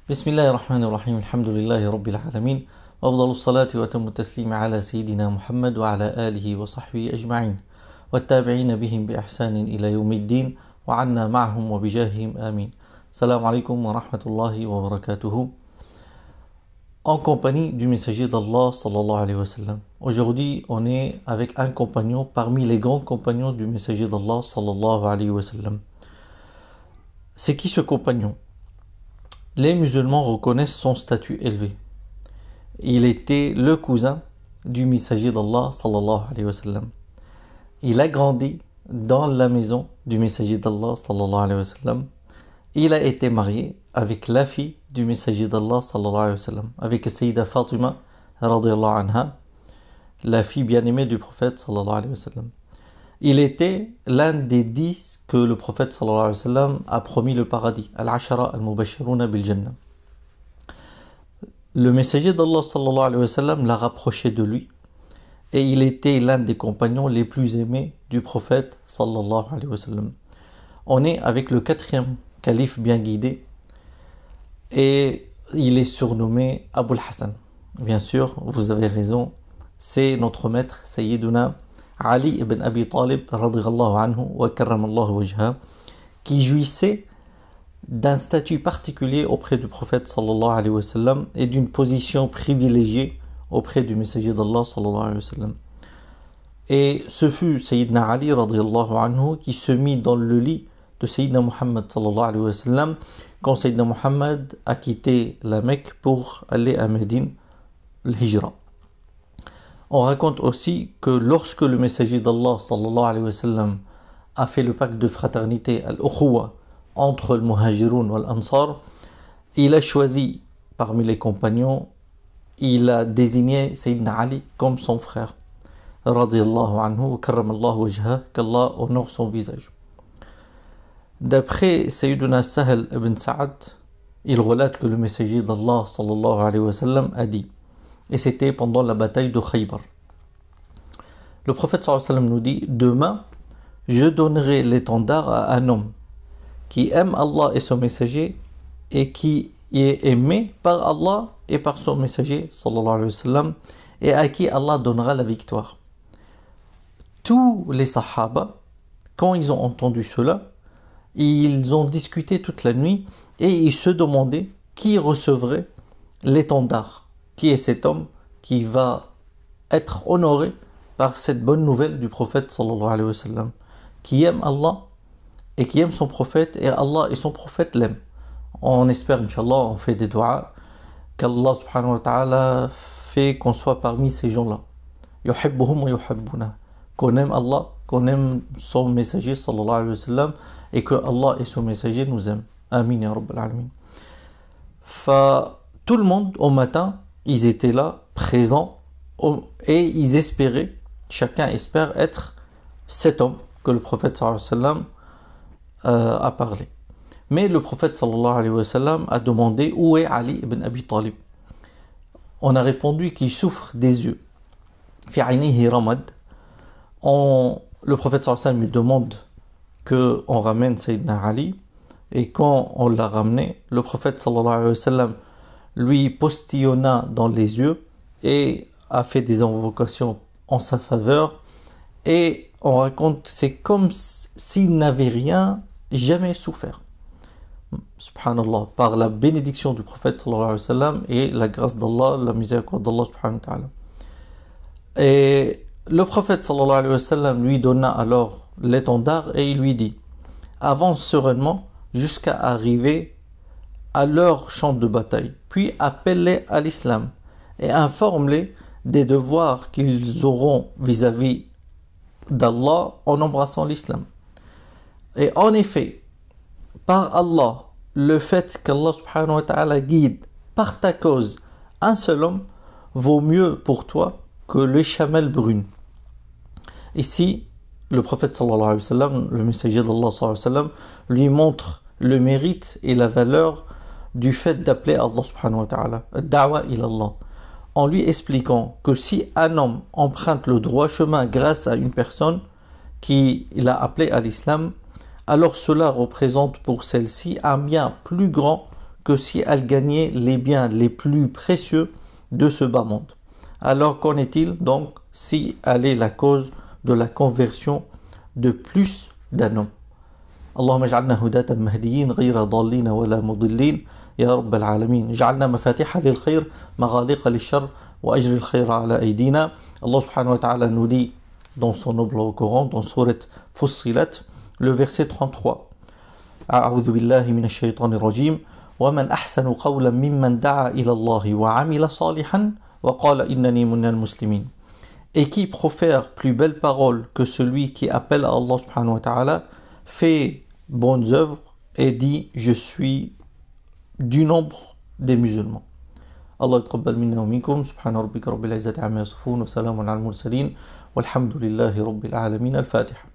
بسم الله الرحمن الرحيم الحمد لله رب العالمين وأفضل الصلاة وأتم التسليم على سيدنا محمد وعلى آله وصحبه أجمعين والتابعين بهم بإحسان إلى يوم الدين وعنا معهم وبجاههم آمين. Salam alaikum wa rahmatullahi wa barakatuhu. En compagnie du messager d'Allah sallallahu alayhi wa sallam. Aujourd'hui, on est avec un compagnon parmi les grands compagnons du messager d'Allah sallallahu alayhi wa sallam. C'est qui ce compagnon? Les musulmans reconnaissent son statut élevé. Il était le cousin du messager d'Allah sallallahu alayhi wa sallam. Il a grandi dans la maison du messager d'Allah sallallahu alayhi wa sallam. Il a été marié avec la fille du messager d'Allah sallallahu alayhi wa sallam, avec Sayyida Fatima radiyallahu anha, la fille bien-aimée du prophète sallallahu alayhi wa sallam. Il était l'un des 10 que le prophète sallallahu alayhi wa sallam a promis le paradis, al-ashara al-mubashiruna bil-jannah. Le messager d'Allah sallallahu alayhi wa sallam l'a rapproché de lui et il était l'un des compagnons les plus aimés du prophète sallallahu alayhi wa sallam. On est avec le 4e calife bien guidé et il est surnommé Abu al-Hassan. Bien sûr, vous avez raison, c'est notre maître Sayyiduna Ali ibn Abi Talib radiyallahu anhu wa karramallahu wajha, qui jouissait d'un statut particulier auprès du prophète sallallahu alayhi wa sallam et d'une position privilégiée auprès du messager d'Allah sallallahu alayhi wa sallam. Et ce fut Sayyidina Ali radiyallahu anhu qui se mit dans le lit de Sayyidina Muhammad sallallahu alayhi wa sallam quand Sayyidina Muhammad a quitté la Mecque pour aller à Médine, l'Hijra. On raconte aussi que lorsque le messager d'Allah sallallahu alayhi wa sallam a fait le pacte de fraternité al-ukhuwa entre le muhajiroun et l'Ansar, il a choisi parmi les compagnons, il a désigné Sayyidina Ali comme son frère radiyallahu anhu wa karramallahu wajha, qu'Allah honore son visage. D'après Sayyiduna Sahel ibn Sa'ad, il relate que le messager d'Allah sallallahu alayhi wa sallam a dit, et c'était pendant la bataille de Khaybar. Le prophète sallallahu alayhi wa sallam nous dit, demain, je donnerai l'étendard à un homme qui aime Allah et son messager et qui est aimé par Allah et par son messager sallallahu alayhi wa sallam et à qui Allah donnera la victoire. Tous les sahaba, quand ils ont entendu cela, ils ont discuté toute la nuit et ils se demandaient qui recevrait l'étendard. Qui est cet homme qui va être honoré par cette bonne nouvelle du prophète sallallahu alayhi wa sallam, qui aime Allah et qui aime son prophète, et Allah et son prophète l'aiment. On espère, Inch'Allah, on fait des doigts, qu'Allah subhanahu wa ta'ala fait qu'on soit parmi ces gens-là. Yuhibbuhum wa yuhibbuna. Qu'on aime Allah, qu'on aime son messager sallallahu alayhi wa sallam, et que Allah et son messager nous aiment. Amin ya rabbal alamin. Tout le monde au matin, ils étaient là, présents, et ils espéraient, chacun espère être cet homme que le prophète sallallahu alayhi wa sallam a parlé. Mais le prophète sallallahu alayhi wa sallam a demandé où est Ali ibn Abi Talib. On a répondu qu'il souffre des yeux. Fi aynihi ramad. Le prophète sallallahu alayhi wa sallam lui demande qu'on ramène Sayyidina Ali, et quand on l'a ramené, le prophète sallallahu alayhi wa sallam lui postillonna dans les yeux et a fait des invocations en sa faveur, et on raconte que c'est comme s'il n'avait rien jamais souffert. Subhanallah, par la bénédiction du prophète sallallahu alayhi wa sallam et la grâce d'Allah, la miséricorde d'Allah subhanahu wa ta'ala. Et le prophète sallallahu alayhi wa sallam lui donna alors l'étendard et il lui dit, avance sereinement jusqu'à arriver à leur champ de bataille, puis appelle-les à l'islam et informe-les des devoirs qu'ils auront vis-à-vis d'Allah en embrassant l'islam. Et en effet, par Allah, le fait qu'Allah subhanahu wa ta'ala guide par ta cause un seul homme vaut mieux pour toi que les chamelles brunes. Ici, le prophète sallallahu alayhi wa sallam, le messager d'Allah sallallahu alayhi wa sallam, lui montre le mérite et la valeur du fait d'appeler Allah subhanahu wa ta'ala, da'wa ila Allah, en lui expliquant que si un homme emprunte le droit chemin grâce à une personne qui l'a appelé à l'islam, alors cela représente pour celle-ci un bien plus grand que si elle gagnait les biens les plus précieux de ce bas monde. Alors qu'en est-il donc si elle est la cause de la conversion de plus d'un homme? اللهم اجعلنا هداة مهديين غير ضالين ولا مضلين يا رب العالمين. جعلنا مفاتيح للخير مغاليق للشر وأجر الخير على أيدينا. Allah subhanahu wa ta'ala nous dit dans son noble Coran, dans Surat Fussilat, le verset 33. أعوذ بالله من الشيطان الرجيم ومن أحسن قولا ممن دعا إلى الله وعمل صالحا وقال إنني من المسلمين. Et qui profère plus belle parole que celui qui appelle à Allah subhanahu wa ta'ala, fait bonnes œuvres et dit je suis du nombre des musulmans. الله يتقبل منا ومنكم. سبحان ربك رب العزة عما يصفون وسلام على المرسلين والحمد لله رب العالمين. الفاتحة.